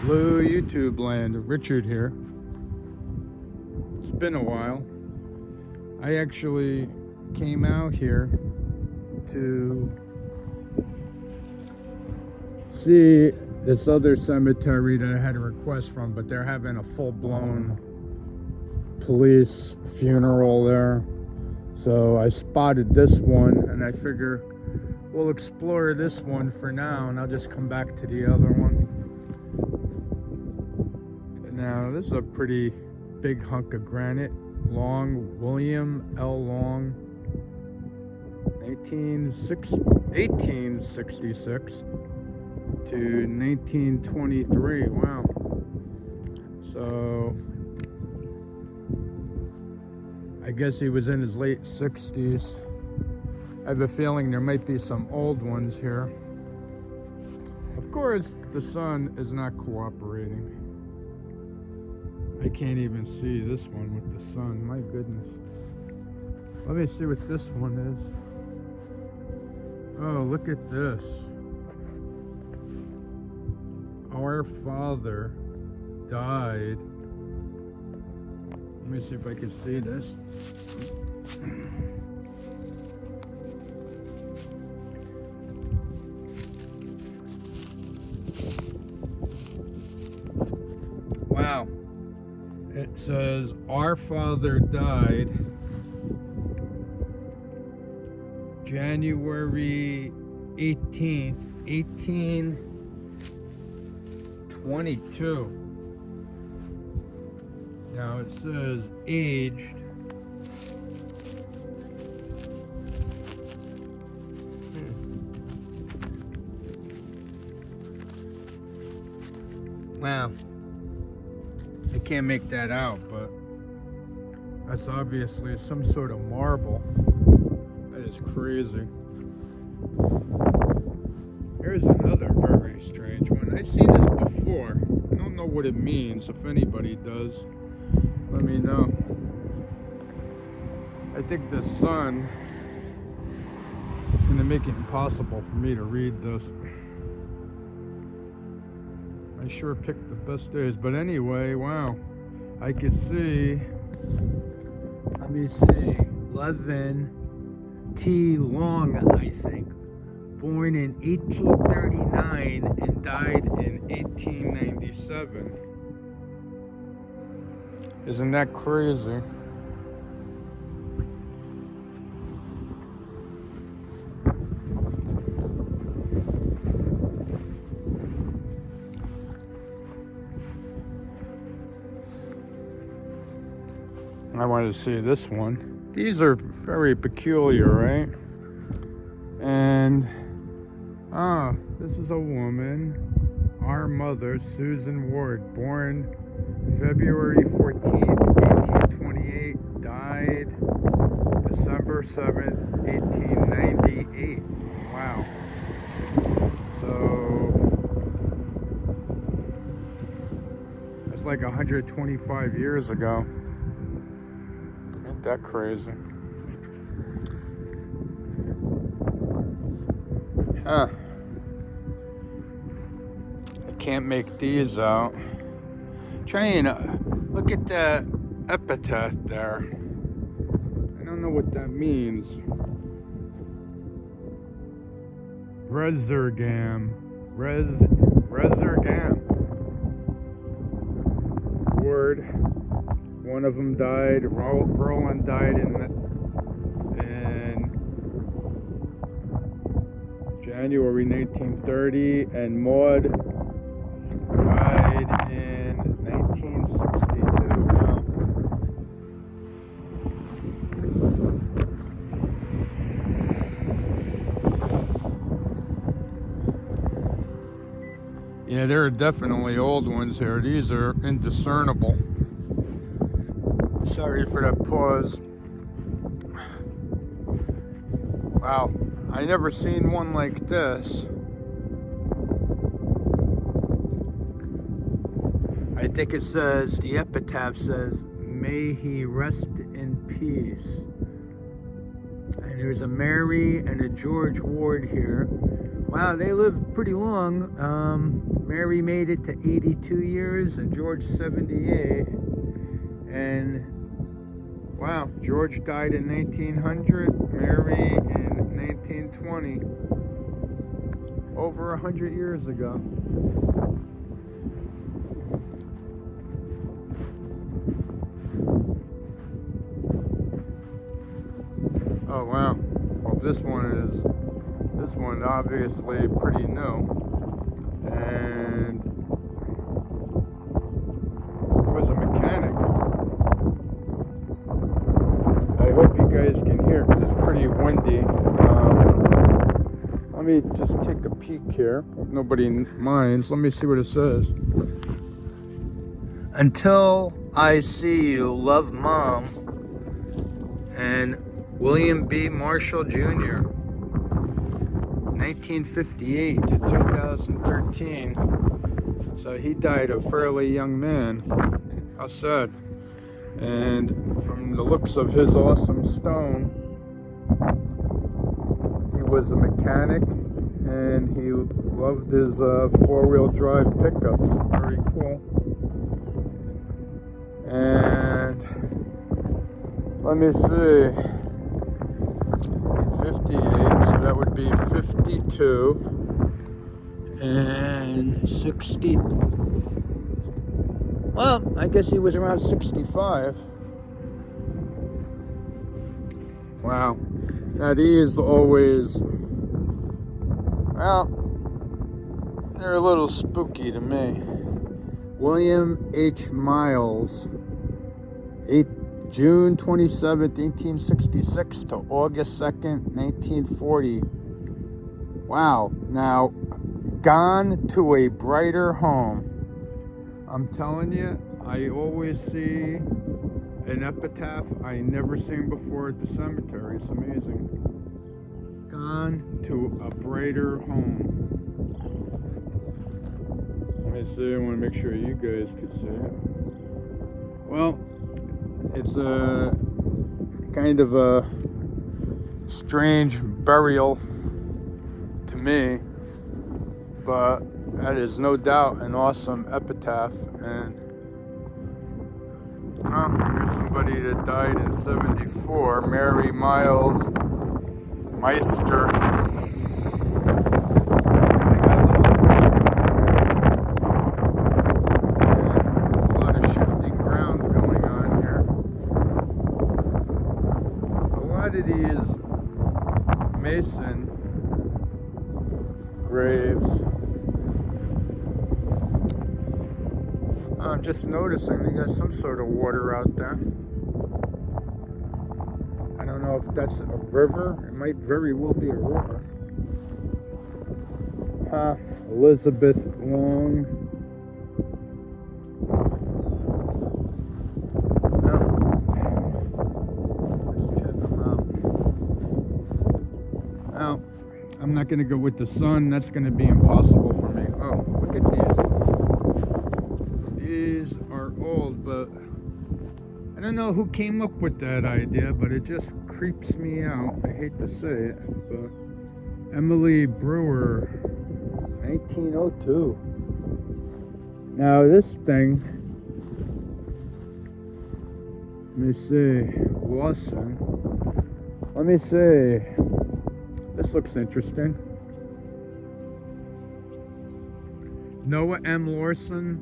Hello YouTube land, Richard here. It's been a while. I actually came out here to see this other cemetery that I had a request from, but they're having a full-blown police funeral there. So I spotted this one and I figure we'll explore this one for now and I'll just come back to the other one. Now, this is a pretty big hunk of granite. Long, William L. Long, 1866 to 1923. Wow. So, I guess he was in his late 60s. I have a feeling there might be some old ones here. Of course, the sun is not cooperating. I can't even see this one with the sun. My goodness. Let me see what this one is. Oh, look at this. Our father died. Let me see if I can see this. Wow. It says, our father died January 18th, 1822. Now it says aged. Wow. I can't make that out, but that's obviously some sort of marble. That is crazy. Here's another very strange one. I've seen this before. I don't know what it means. If anybody does, let me know. I think the sun is going to make it impossible for me to read this. I sure picked the best days, but anyway, wow. I could see, let me see, 11 T. Long, I think, born in 1839 and died in 1897. Isn't that crazy? I wanted to see this one. These are very peculiar, right? And, this is a woman. Our mother, Susan Ward, born February 14th, 1828, died December 7th, 1898. Wow. So, that's like 125 years ago. Ain't that crazy? Huh. I can't make these out. Trying to look at the epitaph there. I don't know what that means. Resurgam. Resurgam. Word. One of them died. Roland died in January 1930, and Maud died in 1962. Wow. Yeah, there are definitely old ones here. These are indiscernible. Sorry for that pause. Wow, I never seen one like this. I think it says, the epitaph says, may he rest in peace. And there's a Mary and a George Ward here Wow, they lived pretty long. Mary made it to 82 years and George 78. And wow, George died in 1900, Mary in 1920. Over 100 years ago. Oh wow. Well, this one obviously pretty new. And he was a mechanic. I hope you guys can hear because it's pretty windy. Let me just take a peek here. Hope nobody minds. Let me see what it says. Until I see you, love, Mom. And William B. Marshall Jr. 1958 to 2013. So he died a fairly young man. How sad. And from the looks of his awesome stone, he was a mechanic and he loved his four-wheel drive pickups. Very cool. And let me see, 58, so that would be 52 and 60. Well, I guess he was around 65. Wow. Now these always, well, they're a little spooky to me. William H. Miles, June 27th, 1866 to August 2nd, 1940. Wow. Now, gone to a brighter home. I'm telling you, I always see an epitaph I never seen before at the cemetery. It's amazing. Gone to a brighter home. Let me see. I want to make sure you guys can see it. Well, it's a kind of a strange burial to me, but that is no doubt an awesome epitaph. And here's somebody that died in 74, Mary Miles Meister. These Mason graves. I'm just noticing they got some sort of water out there. I don't know if that's a river. It might very well be a river. Elizabeth Long. Now, I'm not going to go with the sun. That's going to be impossible for me. Oh, look at these. These are old, but I don't know who came up with that idea, but it just creeps me out. I hate to say it, but Emily Brewer, 1902. Now, this thing, let me see, Lawson. Let me see. This looks interesting. Noah M. Lawson.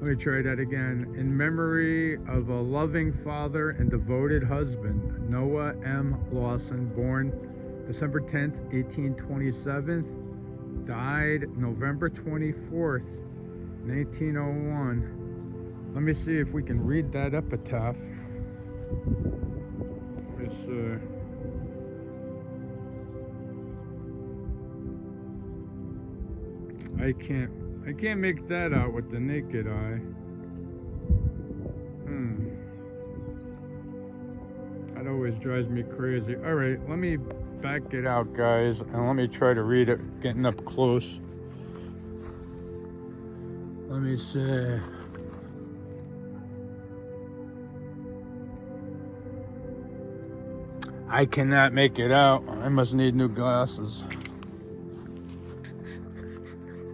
Let me try that again. In memory of a loving father and devoted husband, Noah M. Lawson, born December 10th, 1827, died November 24th, 1901. Let me see if we can read that epitaph. Let me see. I can't make that out with the naked eye. That always drives me crazy. All right, let me back it out, guys, and let me try to read it, getting up close. Let me see. I cannot make it out. I must need new glasses.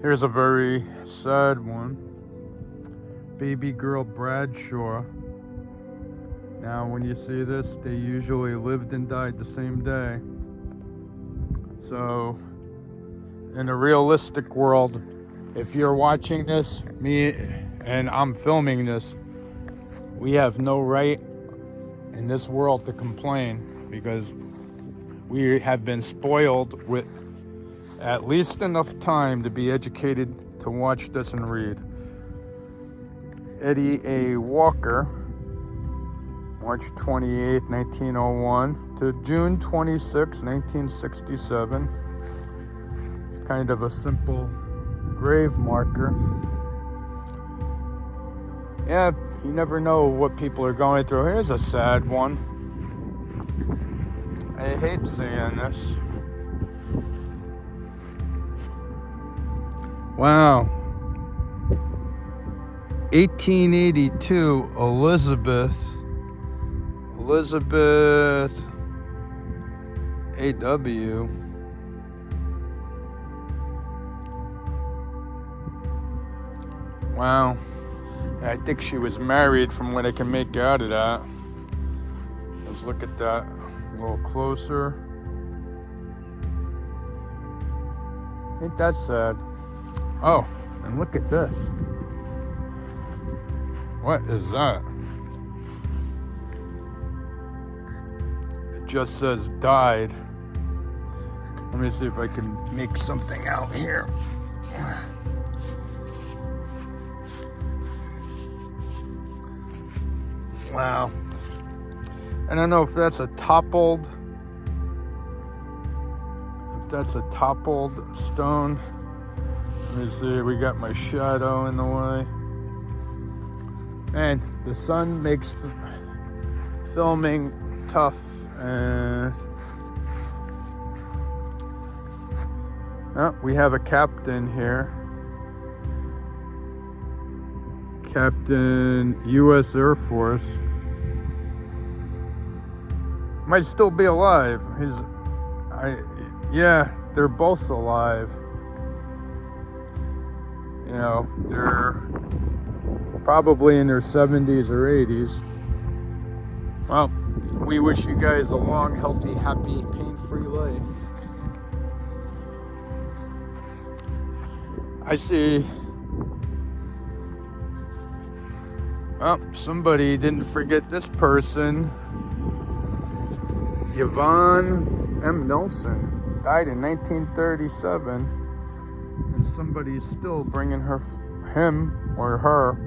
Here's a very sad one. Baby girl Bradshaw. Now, when you see this, they usually lived and died the same day. So, in a realistic world, if you're watching this, me and I'm filming this, we have no right in this world to complain because we have been spoiled with at least enough time to be educated to watch this and read. Eddie A. Walker, March 28, 1901 to June 26, 1967. It's kind of a simple grave marker. Yeah, you never know what people are going through. Here's a sad one. I hate seeing this. Wow. 1882, Elizabeth A.W. Wow. I think she was married from what I can make out of that. Let's look at that a little closer. Ain't that sad? Oh, and look at this. What is that? It just says died. Let me see if I can make something out here. Wow. I don't know if that's a toppled stone. Let me see, we got my shadow in the way. And the sun makes filming tough. And oh, we have a captain here. Captain U.S. Air Force. Might still be alive. Yeah, they're both alive. You know, they're probably in their 70s or 80s. Well, we wish you guys a long, healthy, happy, pain-free life. I see. Well, somebody didn't forget this person. Yvonne M. Nelson died in 1937, and somebody's still bringing him or her,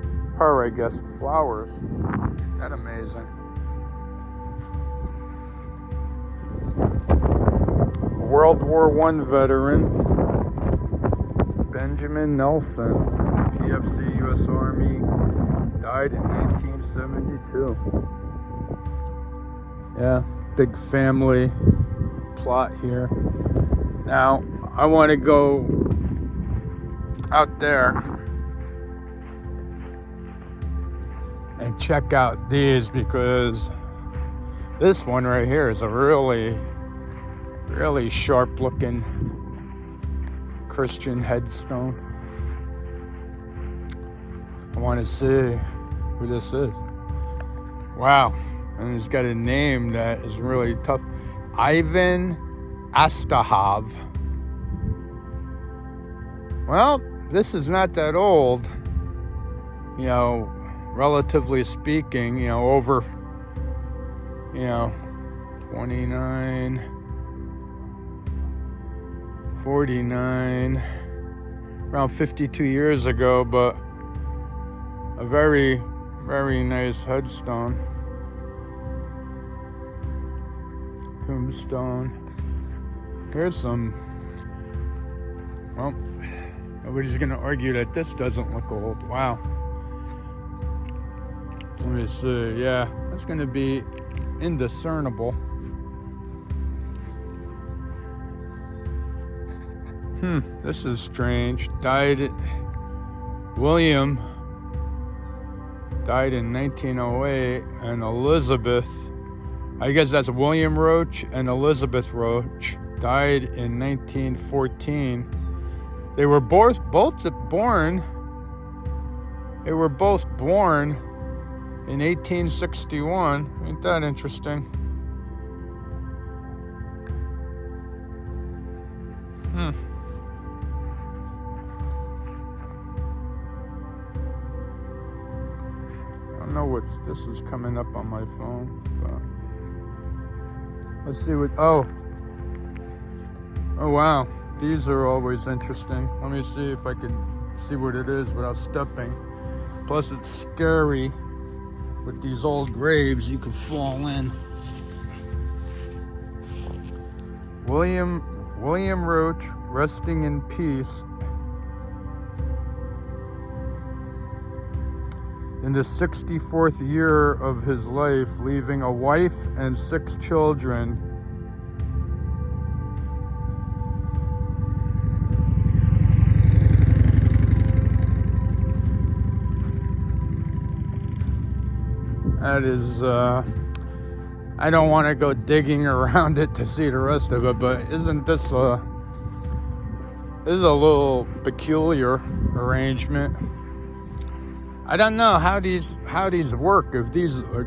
I guess, flowers. Isn't that amazing? World War I veteran, Benjamin Nelson, PFC, U.S. Army, died in 1972. Yeah, big family plot here. Now, I want to go out there and check out these because this one right here is a really sharp looking Christian headstone. I want to see who this is. Wow. And he's got a name that is really tough. Ivan Astahov. Well, this is not that old, you know, relatively speaking, you know, over, 29, 49, around 52 years ago, but a very, very nice headstone. Tombstone. Here's some. Well, nobody's gonna argue that this doesn't look old. Wow. Let me see. Yeah, that's gonna be indiscernible. This is strange. William died in 1908, and Elizabeth I guess that's William Roach and Elizabeth Roach. Died in 1914. They were both born. They were both born in 1861. Ain't that interesting? I don't know what this is coming up on my phone, but let's see what. Oh wow, these are always interesting. Let me see if I can see what it is without stepping. Plus, it's scary with these old graves. You could fall in. William Roach, resting in peace. In the 64th year of his life, leaving a wife and 6 children. That is, I don't want to go digging around it to see the rest of it, but isn't this a little peculiar arrangement? I don't know how these work. If these are,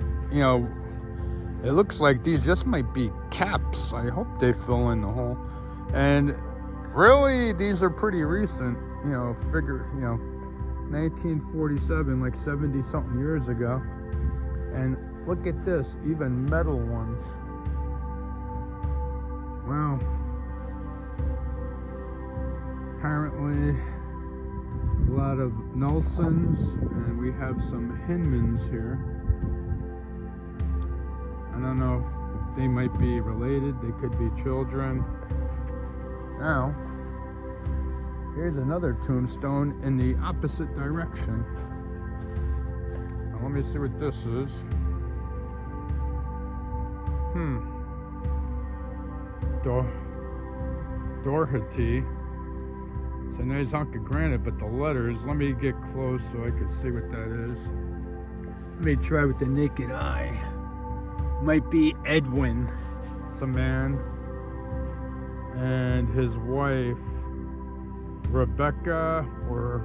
it looks like these just might be caps. I hope they fill in the hole. And really, these are pretty recent. 1947, like 70 something years ago. And look at this, even metal ones. Wow. Apparently, a lot of Nelsons, and we have some Hinmans here. I don't know if they might be related, they could be children. Now, here's another tombstone in the opposite direction. Now, let me see what this is. Doherty. It's a nice hunk of granite, but the letters, let me get close so I can see what that is. Let me try with the naked eye. Might be Edwin. It's a man. And his wife, Rebecca or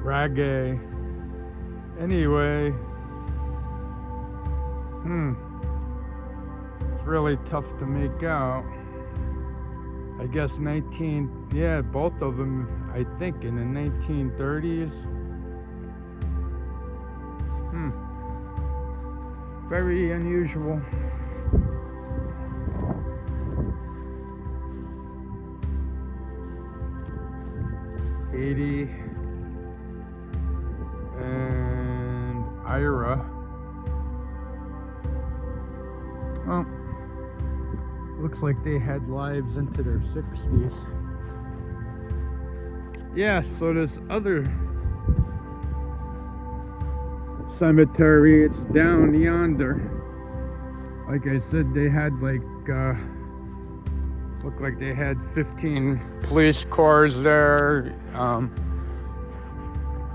Ragay. Anyway. It's really tough to make out. I guess both of them, I think, in the 1930s. Very unusual. Katie and Ira. Well, looks like they had lives into their 60s. Yeah, so this other cemetery, it's down yonder. Like I said, they had looked like they had 15 police cars there.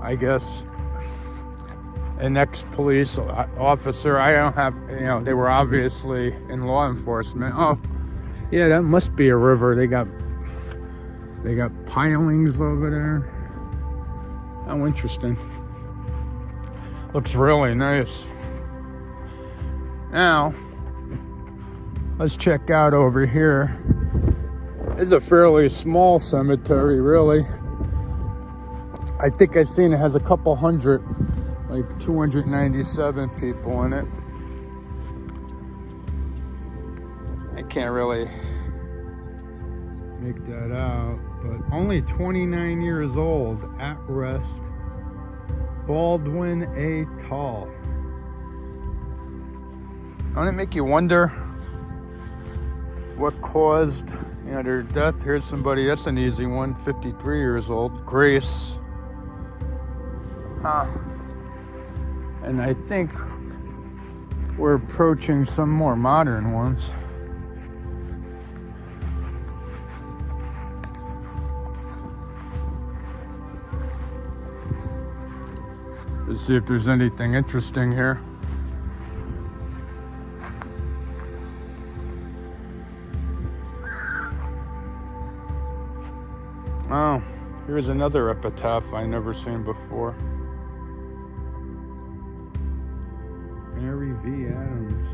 I guess an ex-police officer. I don't have, they were obviously in law enforcement. Oh, yeah, that must be a river. They got pilings over there. How interesting. Looks really nice. Now, let's check out over here. It's a fairly small cemetery, really. I think I've seen it has a couple hundred, like 297 people in it. I can't really make that out, but only 29 years old, at rest. Baldwin A. Tall. Don't it make you wonder what caused their death? Here's somebody, that's an easy one, 53 years old, Grace. And I think we're approaching some more modern ones. Let's see if there's anything interesting here. Here's another epitaph I never seen before. Mary V. Adams,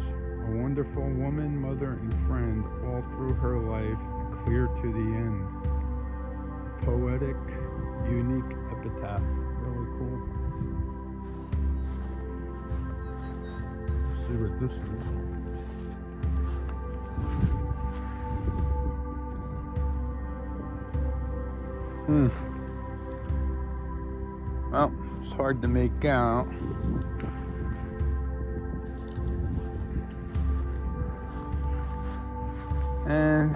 a wonderful woman, mother, and friend all through her life, clear to the end. Poetic, unique epitaph. Really cool. Let's see what this is. Well, it's hard to make out. And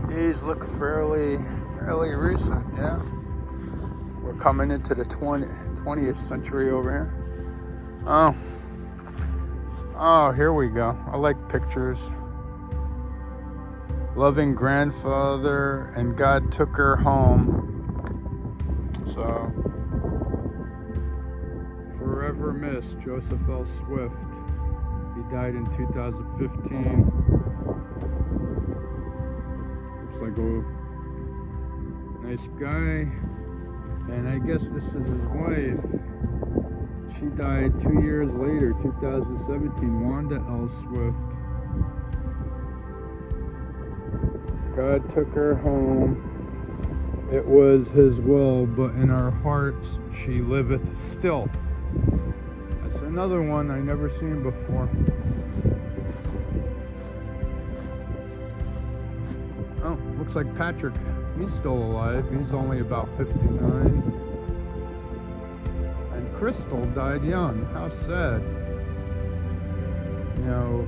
these look fairly recent, yeah. We're coming into the 20th century over here. Oh, here we go. I like pictures. Loving grandfather, and God took her home. So, forever missed, Joseph L. Swift. He died in 2015. Looks like a nice guy. And I guess this is his wife. She died 2 years later, 2017, Wanda L. Swift. God took her home. It was his will, but in our hearts she liveth still. That's another one I never seen before. Oh, looks like Patrick. He's still alive. He's only about 59. And Crystal died young. How sad. You know,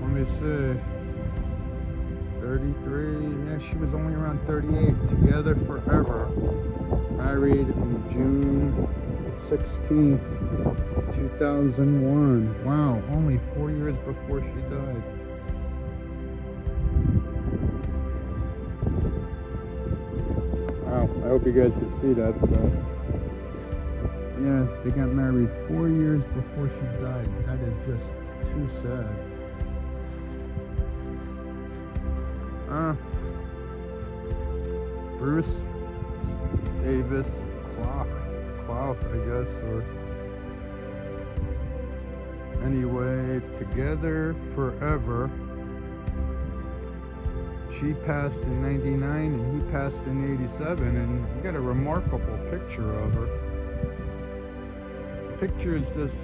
let me see. 33. Yeah, she was only around 38. Together forever. Married in June 16th, 2001. Wow, only 4 years before she died. Wow, I hope you guys can see that. Yeah, they got married 4 years before she died. That is just too sad. Bruce Davis Clout, I guess, or anyway, together forever. She passed in 99 and he passed in 87, and we got a remarkable picture of her. The picture is just,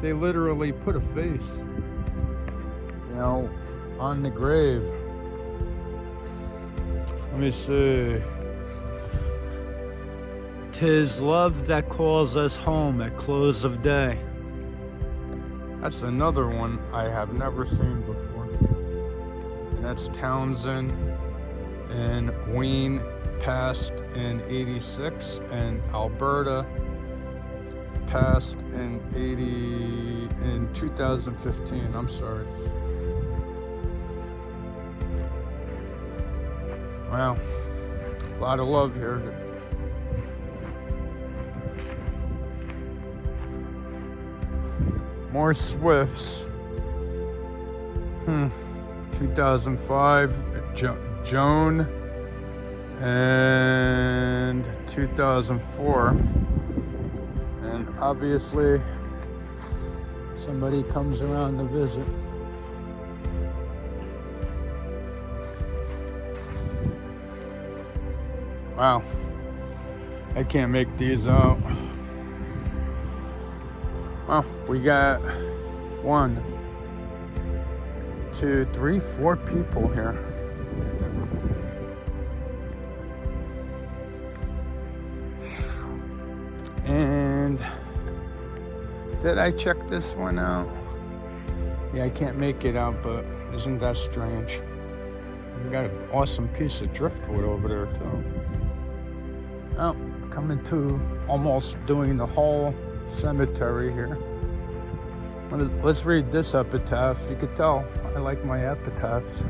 they literally put a face, you know, on the grave. Let me see. 'Tis love that calls us home at close of day. That's another one I have never seen before. And that's Townsend and Wayne passed in 86, and Alberta passed in 2015. I'm sorry. Wow, a lot of love here. More Swifts. 2005, Joan, and 2004. And obviously, somebody comes around to visit. Wow, I can't make these out. Well, we got 1, 2, 3, 4 people here. And did I check this one out? Yeah, I can't make it out, but isn't that strange? We got an awesome piece of driftwood over there too. Oh, coming to almost doing the whole cemetery here. Let's read this epitaph. You could tell I like my epitaphs.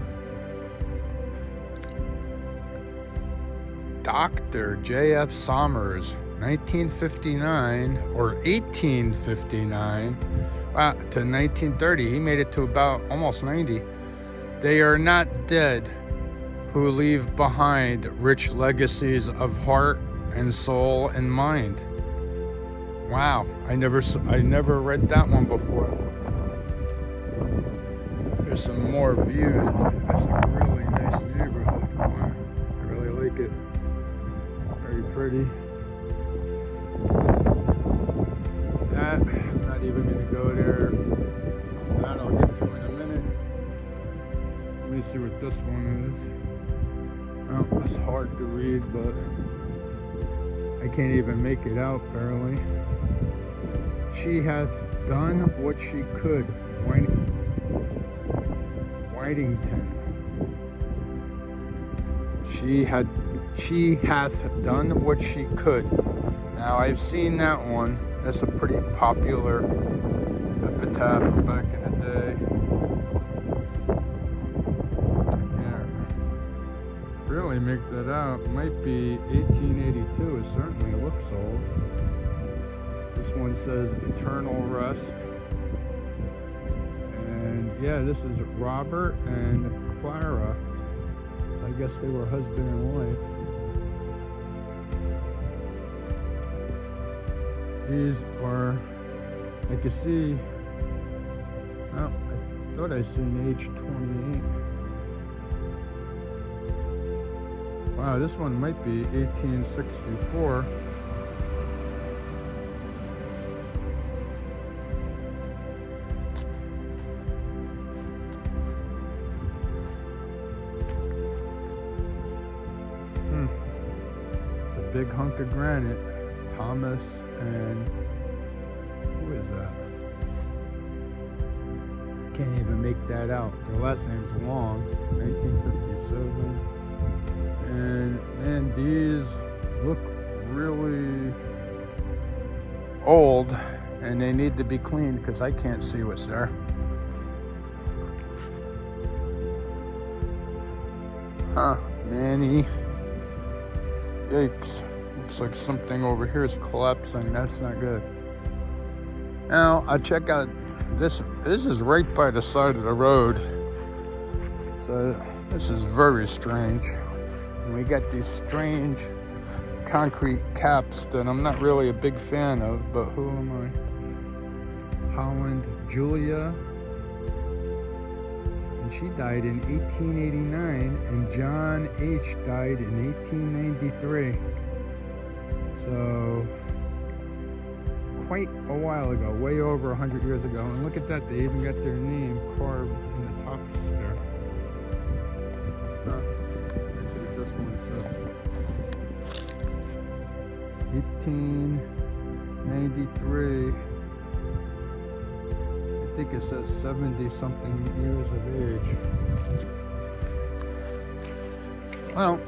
Dr. J.F. Somers, 1959 or 1859 to 1930. He made it to about almost 90. They are not dead. who leave behind rich legacies of heart and soul and mind. Wow, I never read that one before. There's some more views. That's a really nice neighborhood. Wow, I really like it. Very pretty. That, I'm not even going to go there. That I'll get to in a minute. Let me see what this one is. Oh, it's hard to read, but I can't even make it out barely. She hath done what she could. Whitington. She hath done what she could. Now I've seen that one. That's a pretty popular epitaph from back in the day. I can't really make that out. It might be 1882. It certainly looks old. This one says eternal rest. And yeah, this is Robert and Clara. So I guess they were husband and wife. These are, I can see, oh, I thought I seen age 28. Wow, this one might be 1864. It's a big hunk of granite. Thomas and who is that? I can't even make that out. Their last name's long. 1957. And these look really old, and they need to be cleaned because I can't see what's there. Huh, Manny. Yikes. Looks like something over here is collapsing. That's not good. Now, I'll check out this. This is right by the side of the road. So, this is very strange. And we got these strange concrete caps that I'm not really a big fan of, but who am I? Holland Julia. And she died in 1889, and John H. died in 1893. So, quite a while ago, way over 100 years ago. And look at that, they even got their name carved in the tops there. Let's see what this one says. 1893. I think it says 70-something years of age. Well,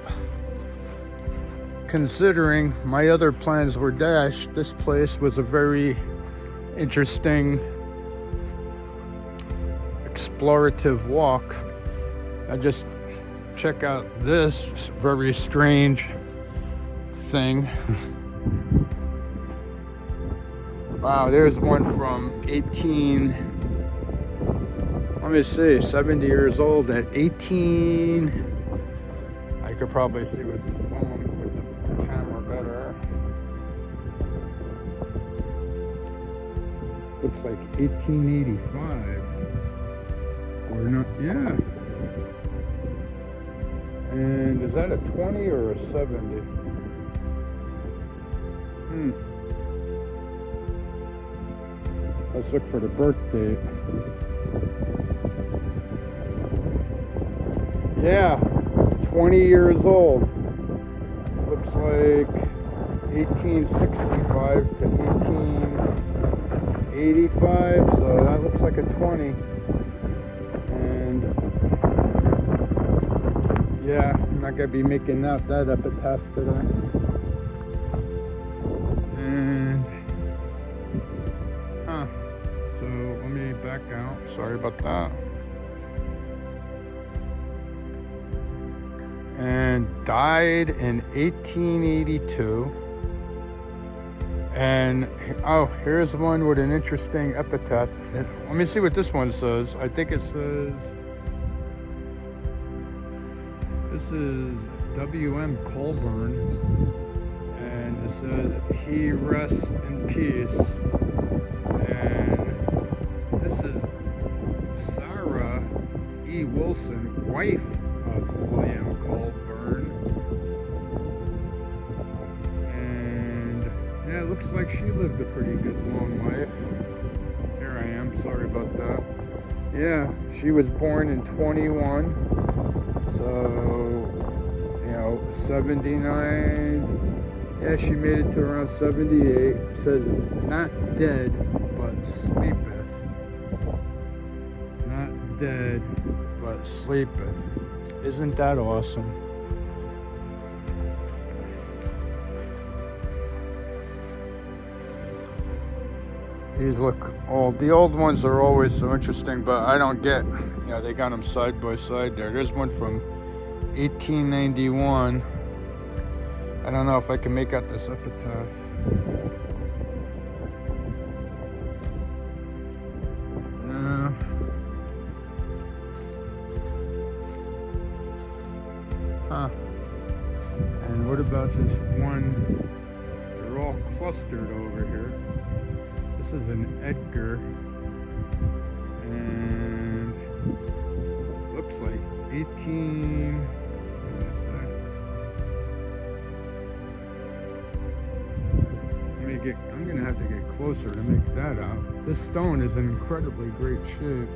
considering my other plans were dashed, this place was a very interesting explorative walk. I just check out this very strange thing. Wow, there's one from 70 years old at 18. I could probably see with the phone, with the camera better. Looks like 1885. Or not, yeah. And is that a 20 or a 70? Let's look for the birth date. Yeah, 20 years old. Looks like 1865 to 1885, so that looks like a 20. And yeah, I'm not gonna be making out that epitaph today. And so let me back out. Sorry about that. And died in 1882. And oh, here's one with an interesting epitaph. Let me see what this one says. I think it says, This is W.M. Colburn, and it says, "He rests in peace." And this is Sarah E. Wilson, wife of William Colburn. And yeah, it looks like she lived a pretty good long life. Here I am, sorry about that. Yeah, she was born in 21, so, 79. Yeah, she made it to around 78. It says, "Not dead, but sleepeth." Not dead, but sleepeth. Isn't that awesome? These look old. The old ones are always so interesting, but I don't get, they got them side by side there. There's one from 1891. I don't know if I can make out this epitaph. No. Huh. And what about this one? They're all clustered over here. This is an Edgar, and looks like 18. I'm gonna have to get closer to make that out. This stone is in incredibly great shape.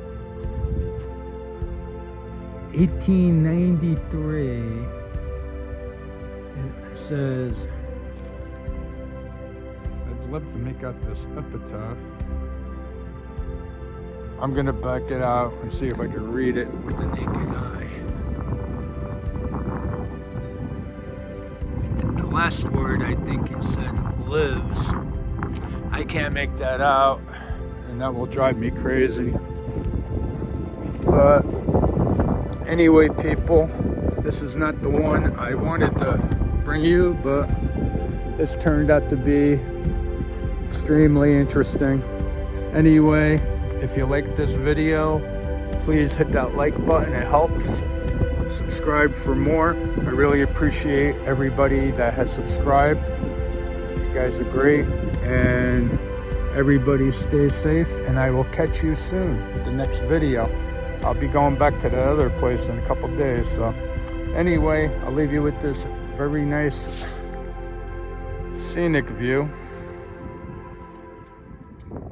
1893. It says, I'd love to make out this epitaph. I'm gonna back it out and see if I can read it with the naked eye. The last word, I think it said lives. I can't make that out, and that will drive me crazy. But anyway, people, this is not the one I wanted to bring you, but this turned out to be extremely interesting. Anyway, if you like this video, please hit that like button, it helps. Subscribe for more. I really appreciate everybody that has subscribed. You guys are great, and everybody stay safe, and I will catch you soon with the next video. I'll be going back to the other place in a couple days, so anyway, I'll leave you with this very nice scenic view.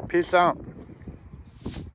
Peace out.